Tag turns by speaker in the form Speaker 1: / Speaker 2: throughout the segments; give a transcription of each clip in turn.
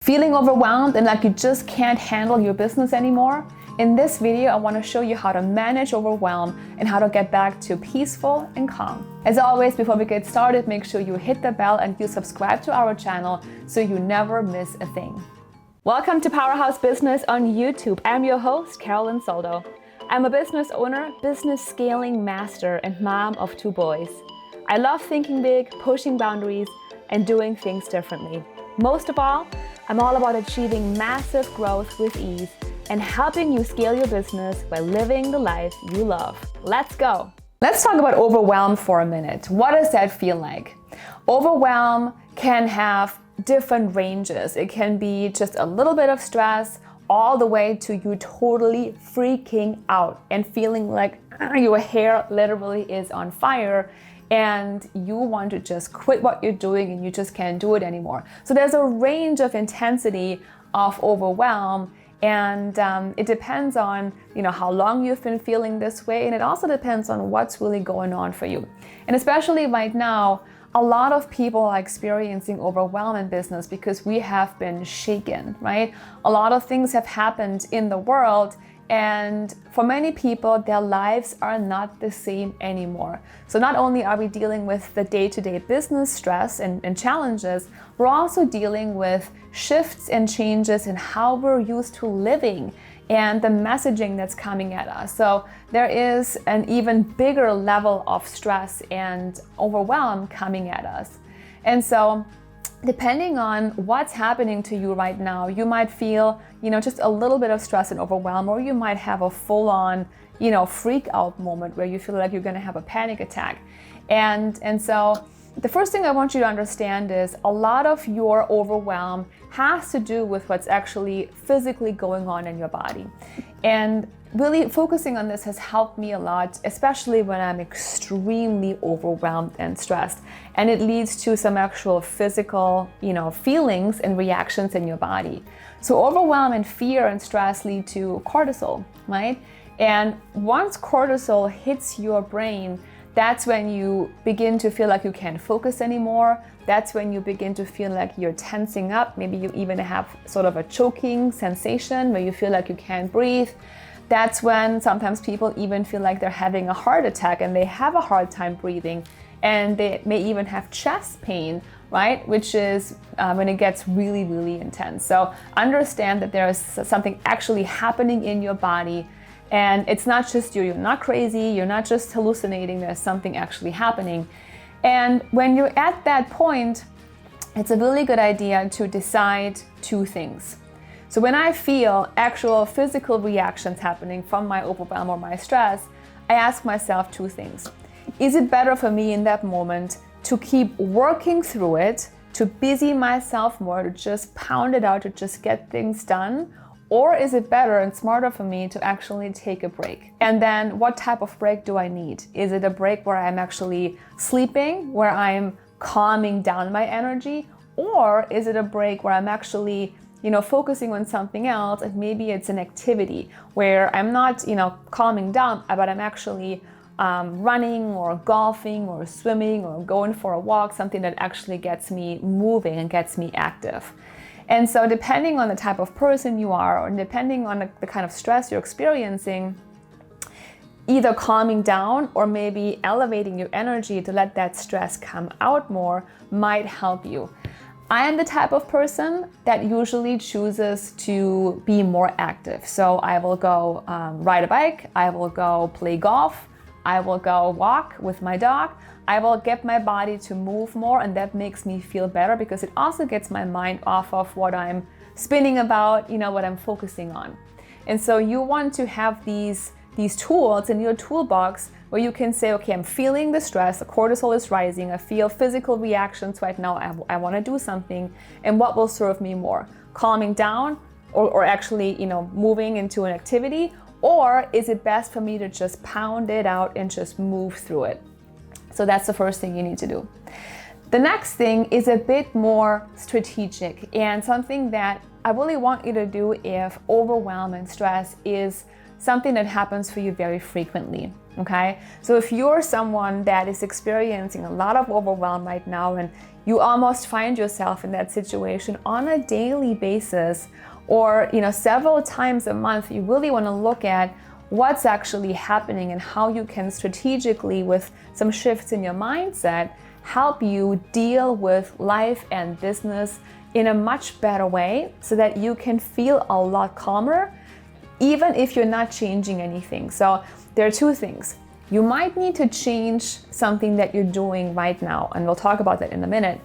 Speaker 1: Feeling overwhelmed and like you just can't handle your business anymore? In this video, I want to show you how to manage overwhelm and how to get back to peaceful and calm. As always, before we get started, make sure you hit the bell and you subscribe to our channel so you never miss a thing. Welcome to Powerhouse Business on YouTube. I'm your host, Carolin Soldo. I'm a business owner, business scaling master, and mom of 2 boys. I love thinking big, pushing boundaries, and doing things differently. Most of all, I'm all about achieving massive growth with ease and helping you scale your business by living the life you love. Let's go. Let's talk about overwhelm for a minute. What does that feel like? Overwhelm can have different ranges. It can be just a little bit of stress all the way to you totally freaking out and feeling like your hair literally is on fire and you want to just quit what you're doing and you just can't do it anymore. So there's a range of intensity of overwhelm, and it depends on how long you've been feeling this way, and it also depends on what's really going on for you. And especially right now, a lot of people are experiencing overwhelm in business because we have been shaken, right? A lot of things have happened in the world, and for many people, their lives are not the same anymore. So not only are we dealing with the day-to-day business stress and challenges, we're also dealing with shifts and changes in how we're used to living and the messaging that's coming at us. So there is an even bigger level of stress and overwhelm coming at us. And so depending on what's happening to you right now, you might feel, just a little bit of stress and overwhelm, or you might have a full-on, freak out moment where you feel like you're gonna have a panic attack. And so the first thing I want you to understand is a lot of your overwhelm has to do with what's actually physically going on in your body. And really focusing on this has helped me a lot, especially when I'm extremely overwhelmed and stressed. And it leads to some actual physical, feelings and reactions in your body. So overwhelm and fear and stress lead to cortisol, right? And once cortisol hits your brain, that's when you begin to feel like you can't focus anymore. That's when you begin to feel like you're tensing up. Maybe you even have sort of a choking sensation where you feel like you can't breathe. That's when sometimes people even feel like they're having a heart attack and they have a hard time breathing, and they may even have chest pain, right? Which is when it gets really, really intense. So understand that there is something actually happening in your body, and it's not just you're not crazy, you're not just hallucinating, there's something actually happening. And when you're at that point, it's a really good idea to decide 2 things. So when I feel actual physical reactions happening from my overwhelm or my stress, I ask myself 2 things. Is it better for me in that moment to keep working through it, to busy myself more, to just pound it out, to just get things done? Or is it better and smarter for me to actually take a break? And then what type of break do I need? Is it a break where I'm actually sleeping, where I'm calming down my energy? Or is it a break where I'm actually focusing on something else, and maybe it's an activity where I'm not, calming down, but I'm actually running or golfing or swimming or going for a walk, something that actually gets me moving and gets me active. And so depending on the type of person you are, or depending on the kind of stress you're experiencing, either calming down or maybe elevating your energy to let that stress come out more might help you. I am the type of person that usually chooses to be more active. So I will go ride a bike, I will go play golf, I will go walk with my dog. I will get my body to move more, and that makes me feel better because it also gets my mind off of what I'm spinning about, what I'm focusing on. And so you want to have these tools in your toolbox where you can say, okay, I'm feeling the stress, the cortisol is rising, I feel physical reactions right now, I want to do something, and what will serve me more? Calming down or actually, moving into an activity? Or is it best for me to just pound it out and just move through it? So that's the first thing you need to do. The next thing is a bit more strategic, and something that I really want you to do if overwhelm and stress is something that happens for you very frequently. okay? So if you're someone that is experiencing a lot of overwhelm right now and you almost find yourself in that situation on a daily basis or several times a month, you really want to look at what's actually happening and how you can strategically, with some shifts in your mindset, help you deal with life and business in a much better way so that you can feel a lot calmer, even if you're not changing anything. So there are two things. You might need to change something that you're doing right now, and we'll talk about that in a minute.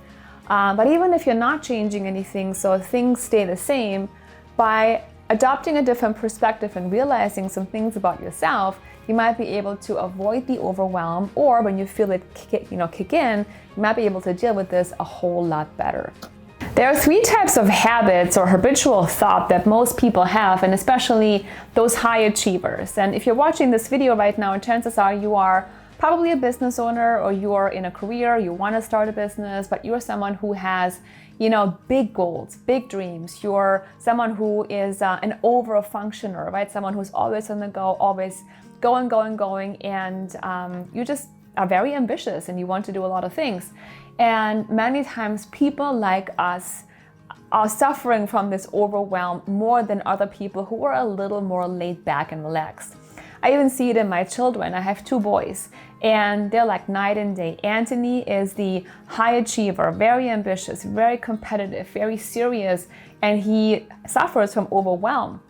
Speaker 1: But even if you're not changing anything, so things stay the same, by adopting a different perspective and realizing some things about yourself, you might be able to avoid the overwhelm, or when you feel it kick in, you might be able to deal with this a whole lot better. There are three types of habits or habitual thought that most people have, and especially those high achievers. And if you're watching this video right now, chances are you are probably a business owner, or you are in a career, you want to start a business, but you're someone who has big goals, big dreams. You're someone who is an over-functioner, right? Someone who's always on the go, always going, and you just are very ambitious and you want to do a lot of things. And many times people like us are suffering from this overwhelm more than other people who are a little more laid back and relaxed. I even see it in my children. I have two boys and they're like night and day. Anthony is the high achiever, very ambitious, very competitive, very serious, and he suffers from overwhelm.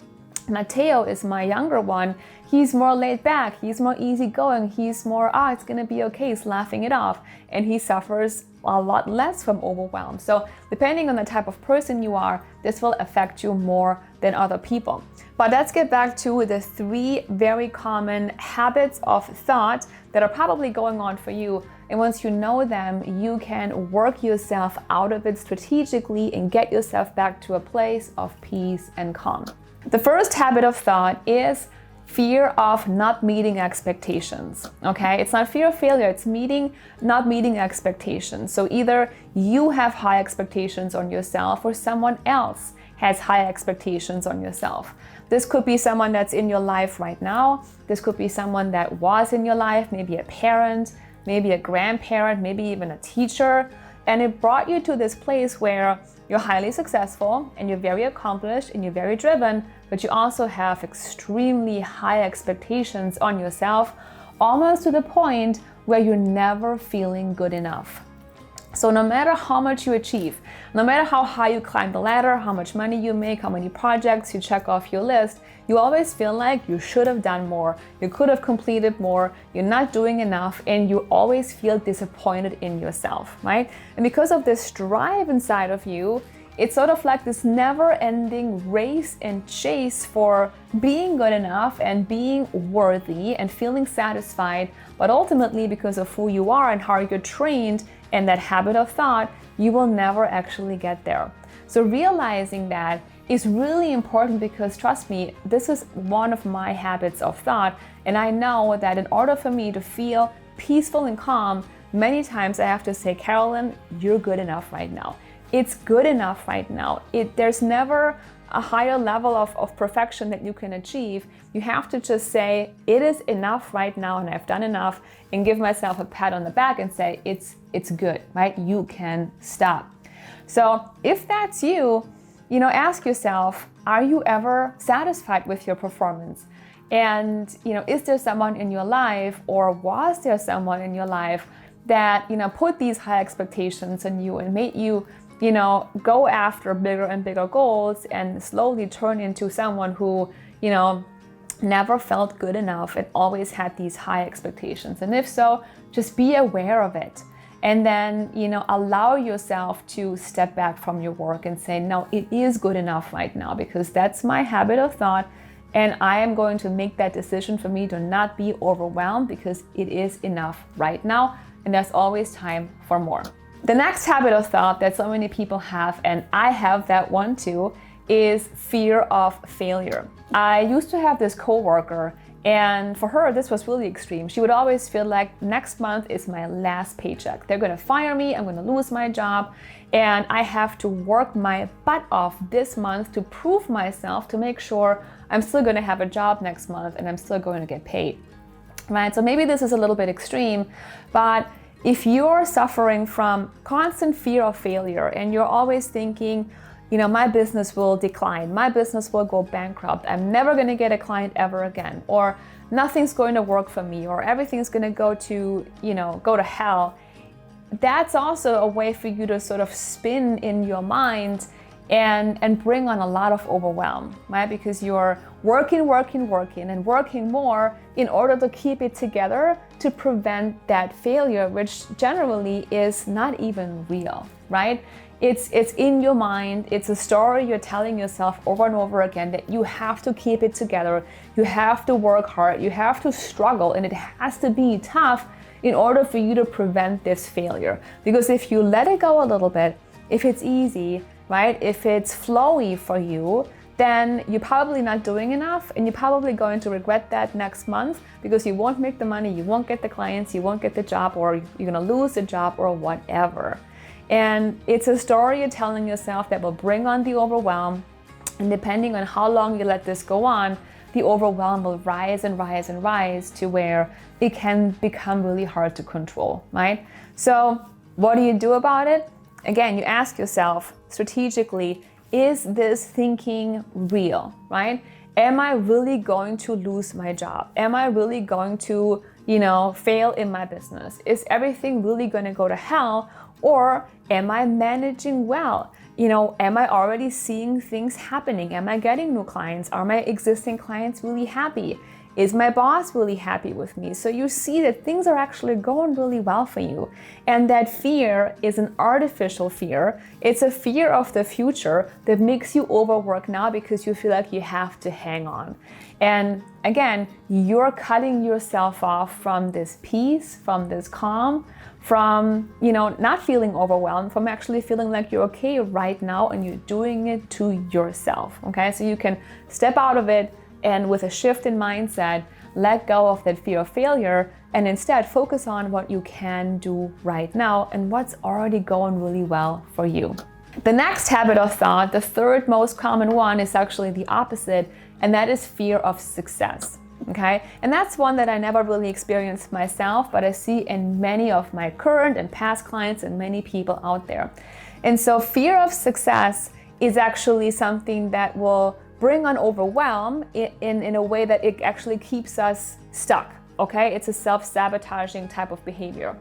Speaker 1: Mateo is my younger one. He's more laid back, he's more easygoing, he's more, it's gonna be okay, he's laughing it off, and he suffers a lot less from overwhelm. So depending on the type of person you are, this will affect you more than other people. But let's get back to the three very common habits of thought that are probably going on for you. And once you know them, you can work yourself out of it strategically and get yourself back to a place of peace and calm. The first habit of thought is fear of not meeting expectations, okay? It's not fear of failure, it's not meeting expectations. So either you have high expectations on yourself or someone else has high expectations on yourself. This could be someone that's in your life right now. This could be someone that was in your life, maybe a parent, maybe a grandparent, maybe even a teacher. And it brought you to this place where you're highly successful and you're very accomplished and you're very driven, but you also have extremely high expectations on yourself, almost to the point where you're never feeling good enough. So no matter how much you achieve, no matter how high you climb the ladder, how much money you make, how many projects you check off your list, you always feel like you should have done more, you could have completed more, you're not doing enough, and you always feel disappointed in yourself, right? And because of this drive inside of you, it's sort of like this never-ending race and chase for being good enough and being worthy and feeling satisfied, but ultimately because of who you are and how you're trained and that habit of thought, you will never actually get there. So realizing that is really important, because trust me, this is one of my habits of thought, and I know that in order for me to feel peaceful and calm, many times I have to say, Carolyn, you're good enough right now. It's good enough right now. There's never a higher level of perfection that you can achieve. You have to just say, it is enough right now and I've done enough, and give myself a pat on the back and say, it's good, right? You can stop. So if that's you, ask yourself, are you ever satisfied with your performance? And, is there someone in your life, or was there someone in your life that, put these high expectations on you and made you go after bigger and bigger goals and slowly turn into someone who, never felt good enough and always had these high expectations? And if so, just be aware of it. And then, allow yourself to step back from your work and say, no, it is good enough right now, because that's my habit of thought. And I am going to make that decision for me to not be overwhelmed, because it is enough right now. And there's always time for more. The next habit of thought that so many people have, and I have that one too, is fear of failure. I used to have this coworker, and for her, this was really extreme. She would always feel like next month is my last paycheck. They're gonna fire me, I'm gonna lose my job, and I have to work my butt off this month to prove myself, to make sure I'm still gonna have a job next month and I'm still going to get paid. right? So maybe this is a little bit extreme, but if you're suffering from constant fear of failure and you're always thinking, you know, my business will decline, my business will go bankrupt, I'm never going to get a client ever again, or nothing's going to work for me, or everything's going to go to hell, that's also a way for you to sort of spin in your mind and bring on a lot of overwhelm, right? Because you're working and working more in order to keep it together to prevent that failure, which generally is not even real, right? It's in your mind. It's a story you're telling yourself over and over again that you have to keep it together. You have to work hard. You have to struggle, and it has to be tough in order for you to prevent this failure. Because if you let it go a little bit, if it's easy, right? If it's flowy for you, then you're probably not doing enough, and you're probably going to regret that next month because you won't make the money, you won't get the clients, you won't get the job, or you're gonna lose the job or whatever. And it's a story you're telling yourself that will bring on the overwhelm. And depending on how long you let this go on, the overwhelm will rise and rise and rise to where it can become really hard to control, right? So what do you do about it? Again, you ask yourself strategically, is this thinking real, right? Am I really going to lose my job? Am I really going to, fail in my business? Is everything really going to go to hell? Or am I managing well? Am I already seeing things happening? Am I getting new clients? Are my existing clients really happy? Is my boss really happy with me? So you see that things are actually going really well for you. And that fear is an artificial fear. It's a fear of the future that makes you overwork now because you feel like you have to hang on. And again, you're cutting yourself off from this peace, from this calm, from, not feeling overwhelmed, from actually feeling like you're okay right now and you're doing it to yourself, okay? So you can step out of it and with a shift in mindset, let go of that fear of failure and instead focus on what you can do right now and what's already going really well for you. The next habit of thought, the third most common one, is actually the opposite, and that is fear of success. Okay, and that's one that I never really experienced myself, but I see in many of my current and past clients and many people out there. And so fear of success is actually something that will bring on overwhelm in a way that it actually keeps us stuck. Okay, it's a self-sabotaging type of behavior.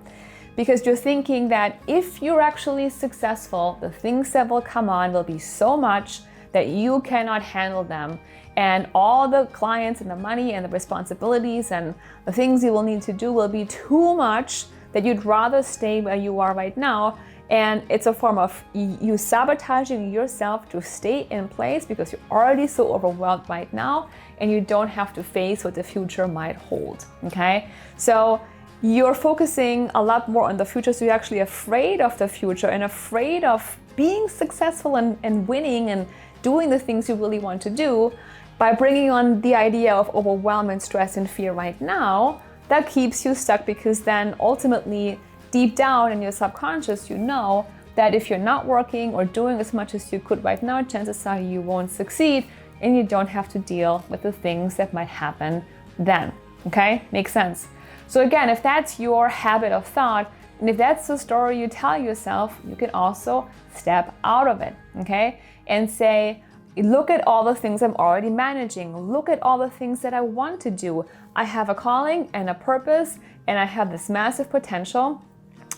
Speaker 1: Because you're thinking that if you're actually successful, the things that will come on will be so much that you cannot handle them. And all the clients and the money and the responsibilities and the things you will need to do will be too much that you'd rather stay where you are right now. And it's a form of you sabotaging yourself to stay in place because you're already so overwhelmed right now and you don't have to face what the future might hold, okay? So you're focusing a lot more on the future, so you're actually afraid of the future and afraid of being successful and winning and doing the things you really want to do. By bringing on the idea of overwhelm and stress and fear right now, that keeps you stuck because then ultimately deep down in your subconscious, you know that if you're not working or doing as much as you could right now, chances are you won't succeed and you don't have to deal with the things that might happen then. Okay? Makes sense. So again, if that's your habit of thought, and if that's the story you tell yourself, you can also step out of it, okay? And say, look at all the things I'm already managing. Look at all the things that I want to do. I have a calling and a purpose, and I have this massive potential.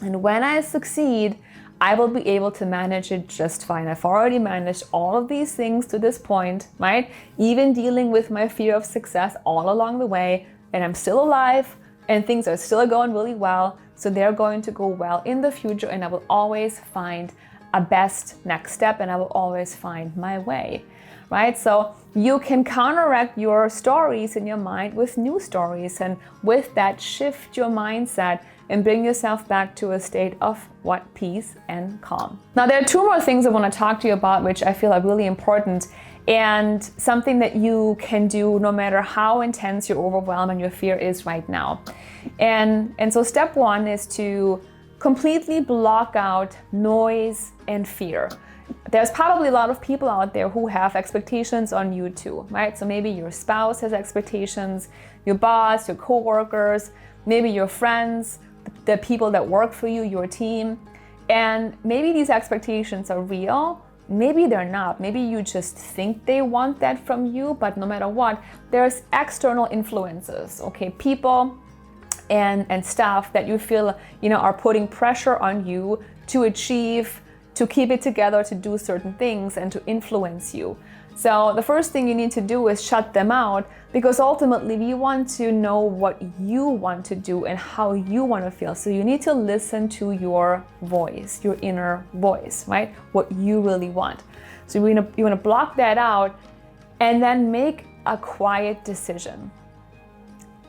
Speaker 1: And when I succeed, I will be able to manage it just fine. I've already managed all of these things to this point, right? Even dealing with my fear of success all along the way, and I'm still alive, and things are still going really well. So they're going to go well in the future, and I will always find a best next step, and I will always find my way, right? So you can counteract your stories in your mind with new stories, and with that shift your mindset and bring yourself back to a state of what? Peace and calm. Now there are two more things I want to talk to you about, which I feel are really important and something that you can do no matter how intense your overwhelm and your fear is right now. And so step one is to completely block out noise and fear. There's probably a lot of people out there who have expectations on you too, right? So maybe your spouse has expectations, your boss, your coworkers, maybe your friends, the people that work for you, your team. And maybe these expectations are real, maybe they're not. Maybe you just think they want that from you, but no matter what, there's external influences, okay? People and stuff that you feel, are putting pressure on you to achieve, to keep it together, to do certain things and to influence you. So the first thing you need to do is shut them out, because ultimately we want to know what you want to do and how you want to feel. So you need to listen to your voice, your inner voice, right? What you really want. So you want to block that out and then make a quiet decision.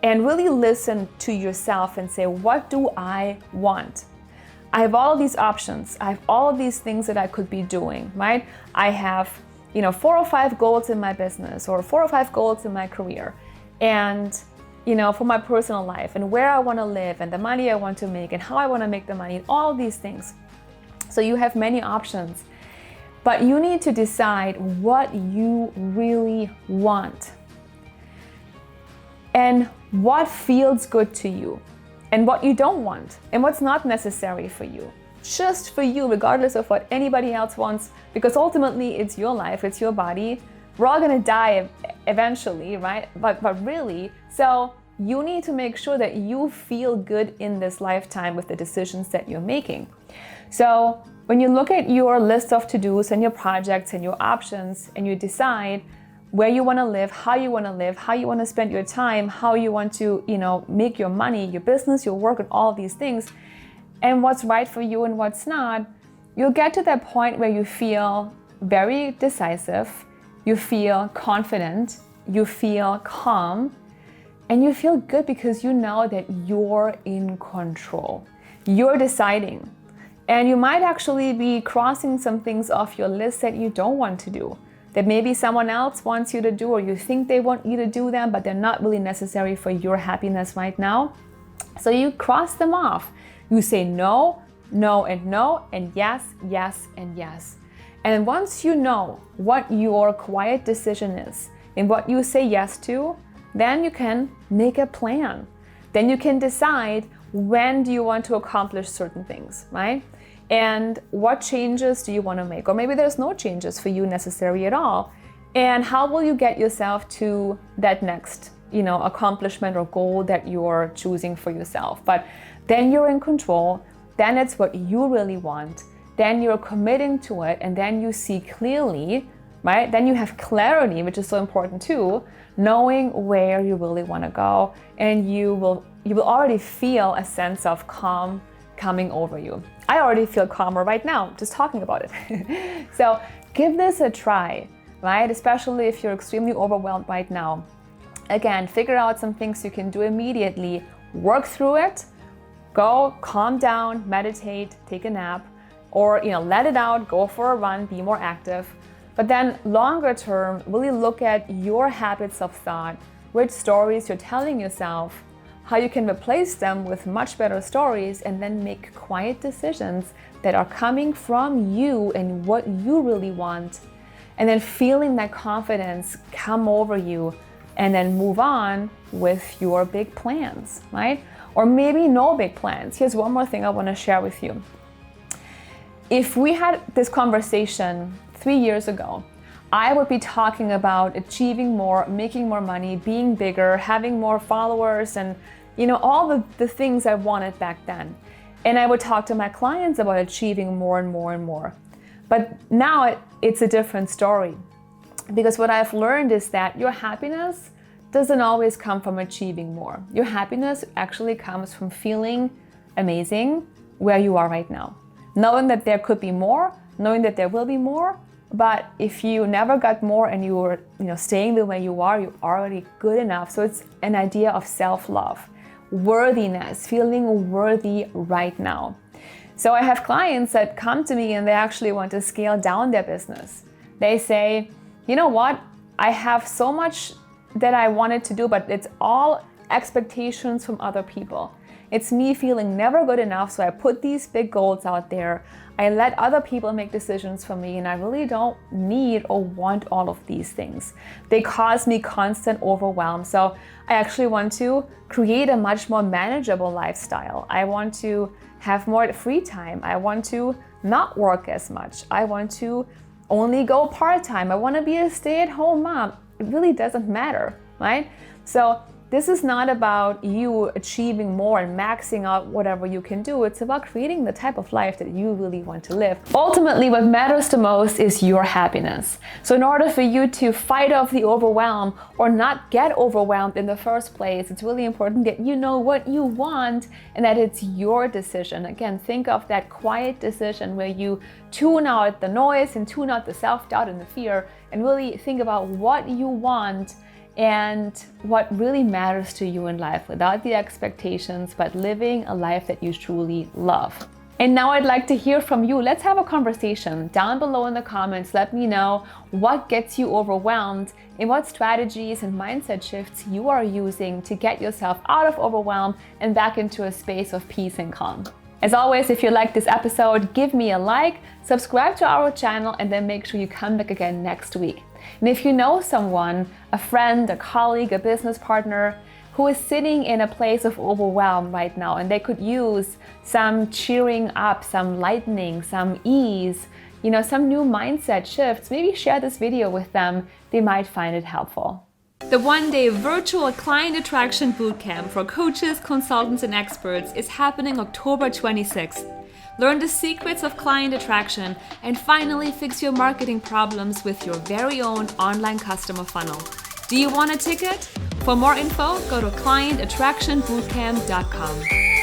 Speaker 1: And really listen to yourself and say, what do I want? I have all of these options. I have all of these things that I could be doing, right? I have 4 or 5 goals in my business, or 4 or 5 goals in my career, and for my personal life, and where I want to live, and the money I want to make, and how I want to make the money, and all of these things. So you have many options, but you need to decide what you really want and what feels good to you, and what you don't want, and what's not necessary for you. Just for you, regardless of what anybody else wants, because ultimately it's your life, it's your body. We're all gonna die eventually, right? But really, so you need to make sure that you feel good in this lifetime with the decisions that you're making. So when you look at your list of to-dos and your projects and your options, and you decide where you want to live, how you want to live, how you want to spend your time, how you want to, make your money, your business, your work, and all of these things, and what's right for you and what's not, you'll get to that point where you feel very decisive, you feel confident, you feel calm, and you feel good because you know that you're in control. You're deciding. And you might actually be crossing some things off your list that you don't want to do, that maybe someone else wants you to do, or you think they want you to do them, but they're not really necessary for your happiness right now. So you cross them off. You say no, no, and no, and yes, yes, and yes. And once you know what your quiet decision is and what you say yes to, then you can make a plan. Then you can decide when do you want to accomplish certain things, right? And what changes do you want to make? Or maybe there's no changes for you necessary at all. And how will you get yourself to that next, accomplishment or goal that you're choosing for yourself? But then you're in control, then it's what you really want, then you're committing to it, and then you see clearly, right? Then you have clarity, which is so important too, knowing where you really want to go, and you will already feel a sense of calm coming over you. I already feel calmer right now, just talking about it. So give this a try, right? Especially if you're extremely overwhelmed right now. Again, figure out some things you can do immediately, work through it, go calm down, meditate, take a nap, or let it out, go for a run, be more active. But then longer term, really look at your habits of thought, which stories you're telling yourself, how you can replace them with much better stories, and then make quiet decisions that are coming from you and what you really want. And then feeling that confidence come over you, and then move on with your big plans, right? Or maybe no big plans. Here's one more thing I want to share with you. If we had this conversation 3 years ago, I would be talking about achieving more, making more money, being bigger, having more followers, and all the things I wanted back then. And I would talk to my clients about achieving more and more and more. But now it's a different story, because what I've learned is that your happiness doesn't always come from achieving more. Your happiness actually comes from feeling amazing where you are right now. Knowing that there could be more, knowing that there will be more, but if you never got more and you were staying the way you are, you're already good enough. So it's an idea of self-love, worthiness, feeling worthy right now. So I have clients that come to me and they actually want to scale down their business. They say, you know what, I have so much that I wanted to do, but it's all expectations from other people. It's me feeling never good enough, so I put these big goals out there. I let other people make decisions for me, and I really don't need or want all of these things. They cause me constant overwhelm. So I actually want to create a much more manageable lifestyle. I want to have more free time. I want to not work as much. I want to only go part-time. I want to be a stay-at-home mom. It really doesn't matter, right? So this is not about you achieving more and maxing out whatever you can do. It's about creating the type of life that you really want to live. Ultimately, what matters the most is your happiness. So in order for you to fight off the overwhelm or not get overwhelmed in the first place, it's really important that you know what you want and that it's your decision. Again, think of that quiet decision where you tune out the noise and tune out the self-doubt and the fear and really think about what you want and what really matters to you in life without the expectations, but living a life that you truly love. And now I'd like to hear from you. Let's have a conversation down below in the comments. Let me know what gets you overwhelmed and what strategies and mindset shifts you are using to get yourself out of overwhelm and back into a space of peace and calm. As always, if you liked this episode, give me a like, subscribe to our channel, and then make sure you come back again next week. And if you know someone, a friend, a colleague, a business partner, who is sitting in a place of overwhelm right now and they could use some cheering up, some lightening, some ease, some new mindset shifts, maybe share this video with them. They might find it helpful. The one-day virtual client attraction bootcamp for coaches, consultants, and experts is happening October 26th. Learn the secrets of client attraction and finally fix your marketing problems with your very own online customer funnel. Do you want a ticket? For more info, go to clientattractionbootcamp.com.